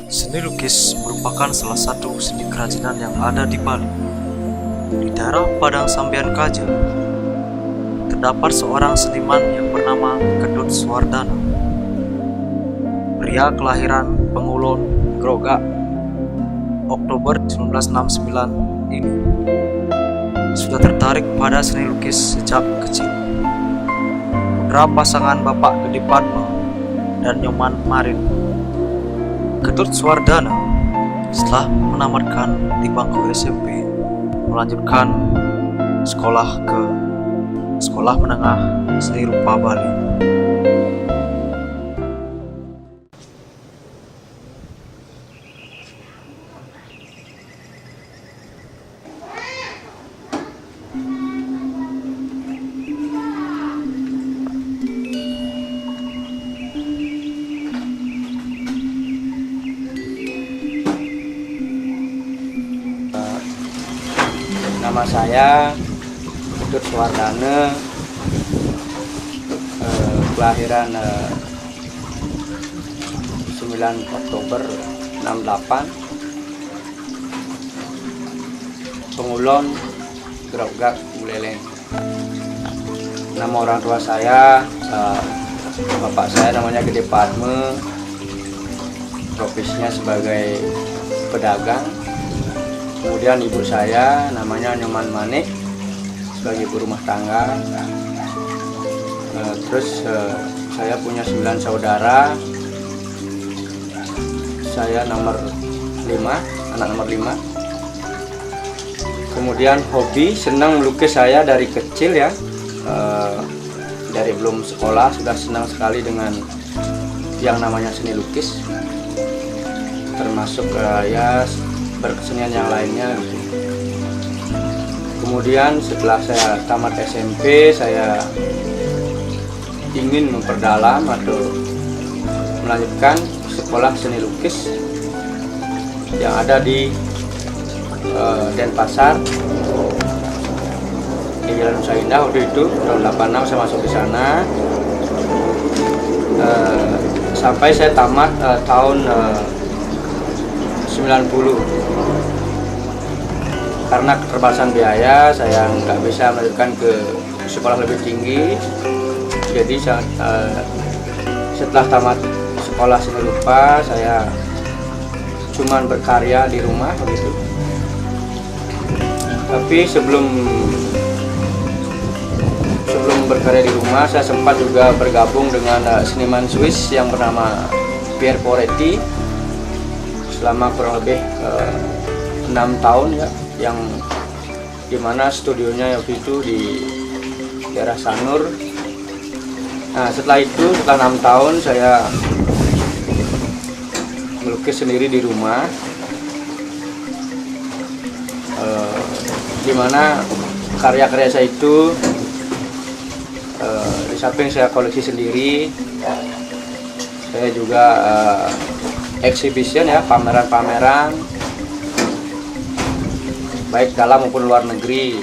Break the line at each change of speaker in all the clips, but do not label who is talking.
Seni lukis merupakan salah satu seni kerajinan yang ada di Bali. Di daerah Padang Sambian Kaja, terdapat seorang seniman yang bernama Ketut Swardana. Pria kelahiran Pengulon, Grogak, Oktober 1969 ini sudah tertarik pada seni lukis sejak kecil. Putra pasangan Bapak Gede Padma dan Nyoman Marin, Ketut Swardana setelah menamatkan di bangku SMP melanjutkan sekolah ke Sekolah Menengah Seni Rupa Bali.
Nama saya Ketut Swardana, kelahiran 9 Oktober 68, Pengulon, Grogak, Buleleng. Nama orang tua saya, bapak saya namanya Gede Padma, profesinya sebagai pedagang. Kemudian ibu saya namanya Nyoman Manik, sebagai ibu rumah tangga. Terus saya punya 9 saudara. Saya nomor 5, anak nomor 5. Kemudian hobi senang melukis saya dari kecil ya. Dari belum sekolah sudah senang sekali dengan yang namanya seni lukis. Termasuk ya berkesenian yang lainnya gitu. Kemudian setelah saya tamat SMP, saya ingin memperdalam atau melanjutkan sekolah seni lukis yang ada di Denpasar, di Jalan Nusa Indah. Waktu itu tahun 86 saya masuk di sana, sampai saya tamat tahun 90. Karena keterbatasan biaya, saya nggak bisa melanjutkan ke sekolah lebih tinggi. Jadi setelah tamat sekolah seni rupa, saya cuman berkarya di rumah begitu. Tapi sebelum berkarya di rumah, saya sempat juga bergabung dengan seniman Swiss yang bernama Pierre Poretti selama kurang lebih 6 tahun ya, yang dimana studionya waktu itu di daerah Sanur. Nah setelah 6 tahun saya melukis sendiri di rumah, dimana karya-karya saya itu di samping saya koleksi sendiri, saya juga exhibition ya, pameran-pameran baik dalam maupun luar negeri.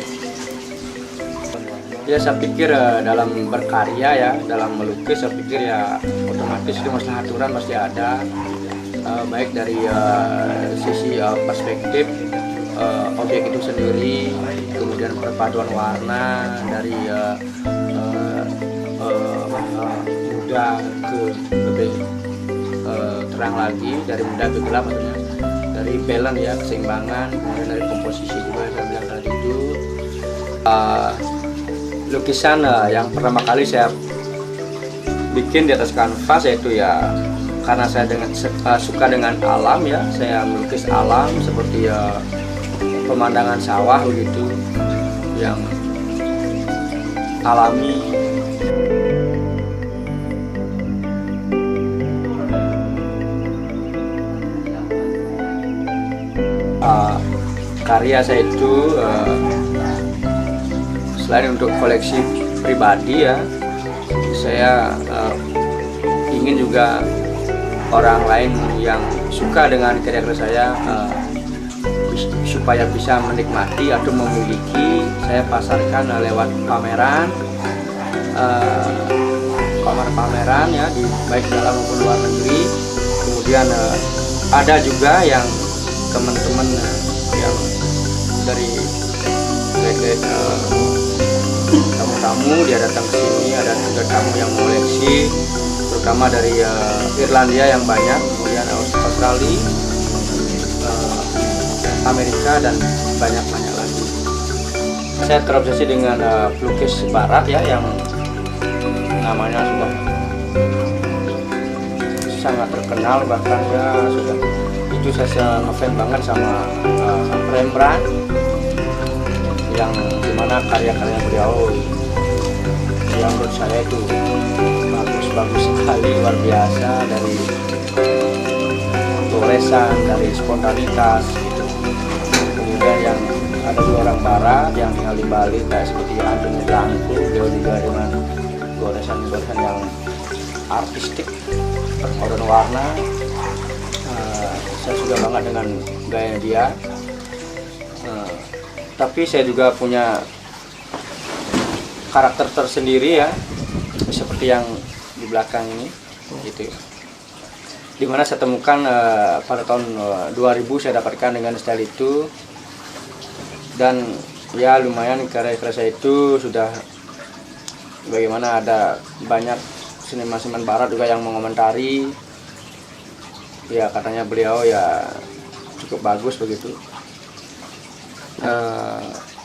Ya saya pikir dalam berkarya ya, dalam melukis saya pikir ya otomatis itu masalah aturan pasti ada, baik dari sisi perspektif objek itu sendiri, kemudian perpaduan warna dari muda ke lebih terang lagi, dari muda ke gelap, maksudnya dari balance ya, keseimbangan, kemudian dari komposisi juga saya bilang tadi itu. Lukisan yang pertama kali saya bikin di atas kanvas yaitu ya karena saya suka dengan alam ya, saya melukis alam seperti pemandangan sawah begitu yang alami. Karya saya itu selain untuk koleksi pribadi ya, saya ingin juga orang lain yang suka dengan karya-karya saya supaya bisa menikmati atau memiliki, saya pasarkan lewat pameran pameran ya, di baik dalam maupun luar negeri. Kemudian ada juga yang teman-teman yang dari tamu-tamu dia datang ke sini, ada juga tamu yang mengoleksi, terutama dari Irlandia yang banyak, kemudian Australia, Amerika, dan banyak lagi. Saya terobsesi dengan pelukis barat ya, yang namanya sudah sangat terkenal, bahkan ya sudah itu saya ngefans banget sama Rembrandt, yang dimana karya-karya beliau yang menurut saya itu bagus sekali, luar biasa, dari goresan, dari spontanitas gitu. Kemudian yang ada dua orang barat yang tinggal di Bali kayak seperti Anthony Blanco, dia juga dengan goresan-goresan yang artistik berpadu warna. Saya suka banget dengan gaya dia. Tapi saya juga punya karakter tersendiri ya, seperti yang di belakang ini gitu. Dimana saya temukan pada tahun 2000 saya dapatkan dengan style itu, dan ya lumayan karya-karya saya itu sudah bagaimana ada banyak seniman-seniman barat juga yang mengomentari ya, katanya beliau ya cukup bagus begitu.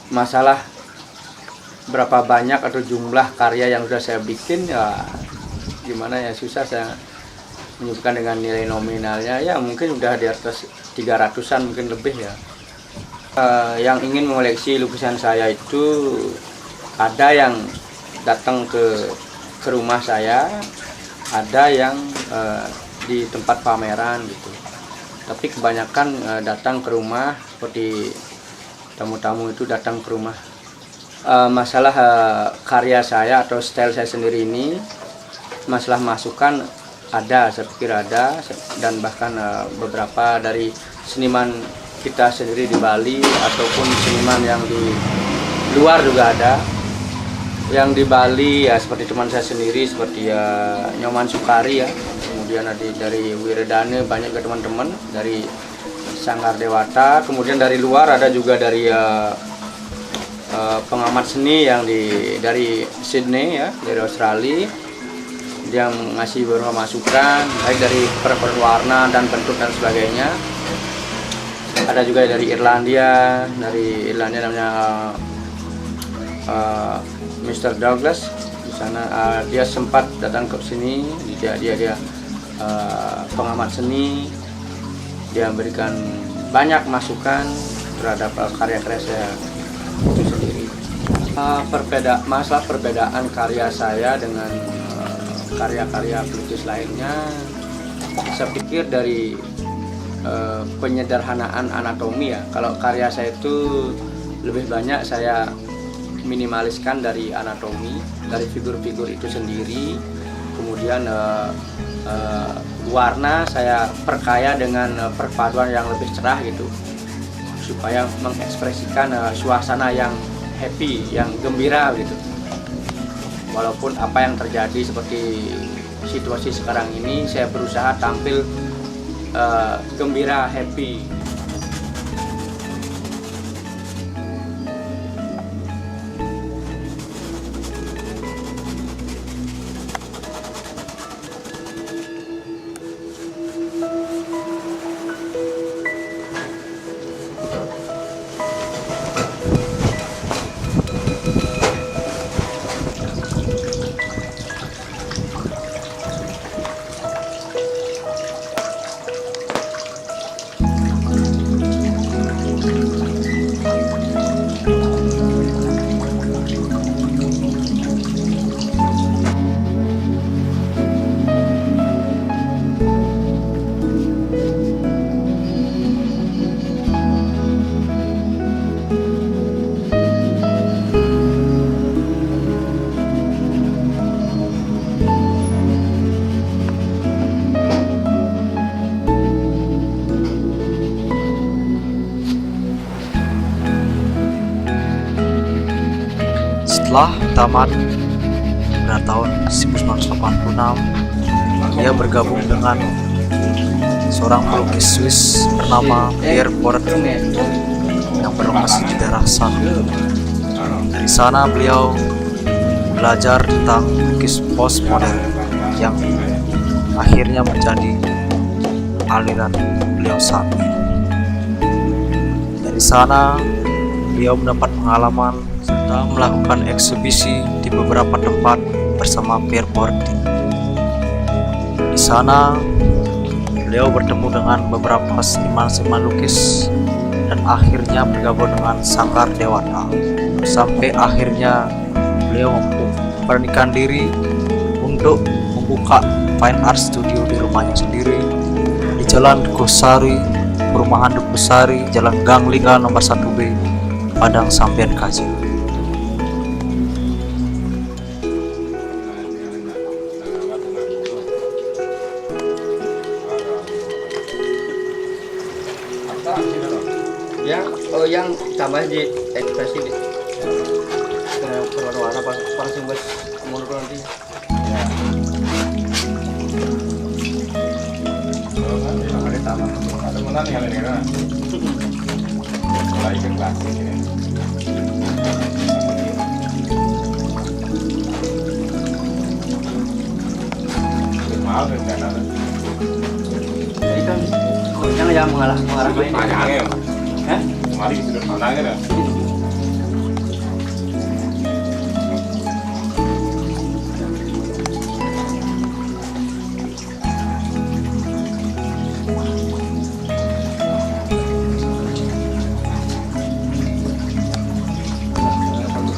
Masalah berapa banyak atau jumlah karya yang sudah saya bikin ya gimana ya, susah saya menyebutkan dengan nilai nominalnya, ya mungkin udah di atas 300-an mungkin lebih ya. Yang ingin mengoleksi lukisan saya itu ada yang datang ke rumah saya, ada yang di tempat pameran gitu. Tapi kebanyakan datang ke rumah, seperti tamu-tamu itu datang ke rumah. Masalah karya saya atau style saya sendiri ini, masalah masukan ada, saya pikir ada, dan bahkan beberapa dari seniman kita sendiri di Bali ataupun seniman yang di luar juga ada. Yang di Bali ya seperti teman saya sendiri, seperti Nyoman Sukari ya, kemudian dari Wiredane banyak ke teman-teman dari Sanggar Dewata, kemudian dari luar ada juga dari pengamat seni yang dari Sydney ya, dari Australia, dia ngasih beberapa masukan baik dari warna dan bentuk dan sebagainya. Ada juga dari Irlandia namanya Mr. Douglas. Di sana dia sempat datang ke sini, dia pengamat seni, dia memberikan banyak masukan terhadap karya-karya saya itu sendiri. Masalah perbedaan karya saya dengan karya-karya pelukis lainnya, saya pikir dari penyederhanaan anatomi ya. Kalau karya saya itu lebih banyak saya minimaliskan dari anatomi, dari figur-figur itu sendiri. Kemudian warna saya perkaya dengan perpaduan yang lebih cerah gitu, supaya mengekspresikan suasana yang happy, yang gembira gitu. Walaupun apa yang terjadi seperti situasi sekarang ini, saya berusaha tampil gembira, happy.
Setelah tamat pada tahun 1986, ia bergabung dengan seorang pelukis Swiss bernama Pierre Porty yang berlokasi di daerah sana. Dari sana beliau belajar tentang lukis postmodern yang akhirnya menjadi aliran beliau saat ini. Dari sana beliau mendapat pengalaman serta melakukan eksibisi di beberapa tempat bersama Pierre Porty. Di sana beliau bertemu dengan beberapa seniman-seniman lukis dan akhirnya bergabung dengan Sanggar Dewata, sampai akhirnya beliau memberanikan diri untuk membuka fine art studio di rumahnya sendiri di Jalan Gosari, Perumahan Dukusari, Jalan Gang Lingga nomor 1B, Padang Sambian Kaja.
Yang tambah di ekspresi di warna-warna pas sumber menurut nanti. Ya. Ada tambah. Ada mana yang lain kan? Mulai ke klasik ini. Mahal kan ada. Jadi kan yang mengarah main. Hah? Mari sudah mana kan?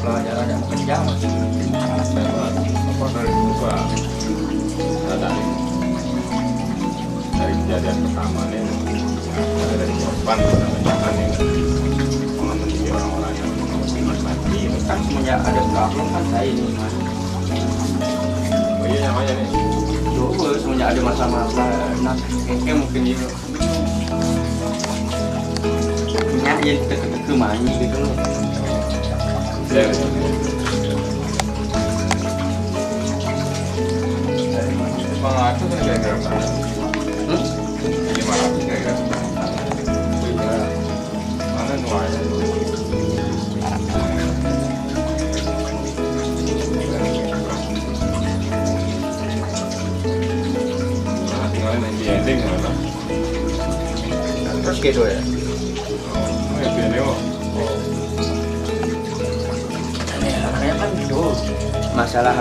Pelajaran yang menjam. Apa dari dua? Dari kejadian pertama nih, dari korban orang-orang yang mati kan semuanya ada problem kan saya ini mas. Oh iya namanya nih. Coba semuanya ada masalah nak mungkin itu. Punya ya ke mani gitu loh. Ya. Semangat itu kan gara-gara apa? Jadi malah gara-gara mana nuanya? Terus gitu ya? Anaknya kan itu masalah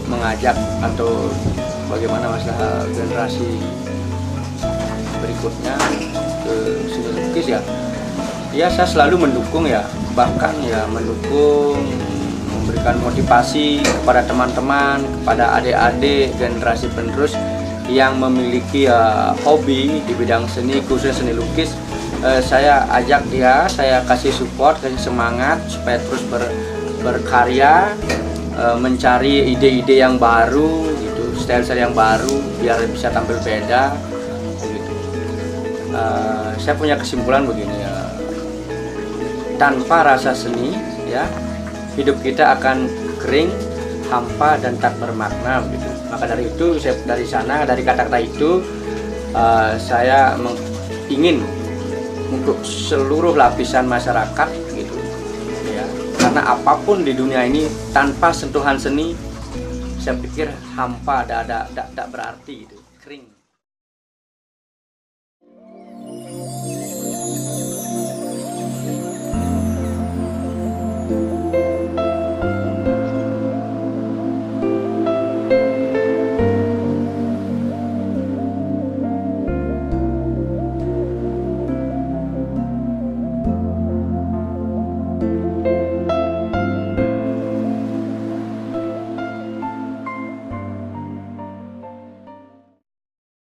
mengajak atau bagaimana masalah generasi berikutnya ke seni lukis ya. Ya saya selalu mendukung ya, bahkan ya mendukung, memberikan motivasi kepada teman-teman, kepada adik-adik generasi penerus yang memiliki hobi di bidang seni, khususnya seni lukis. Saya ajak dia, saya kasih support, kasih semangat supaya terus berkarya, mencari ide-ide yang baru, gitu, style-style yang baru biar bisa tampil beda. Gitu. Saya punya kesimpulan begini ya, tanpa rasa seni, ya hidup kita akan kering, hampa dan tak bermakna. Gitu. Maka dari itu, dari sana, dari kata-kata itu, saya ingin untuk seluruh lapisan masyarakat, gitu, ya. Karena apapun di dunia ini tanpa sentuhan seni, saya pikir hampa, tidak berarti, gitu, kering.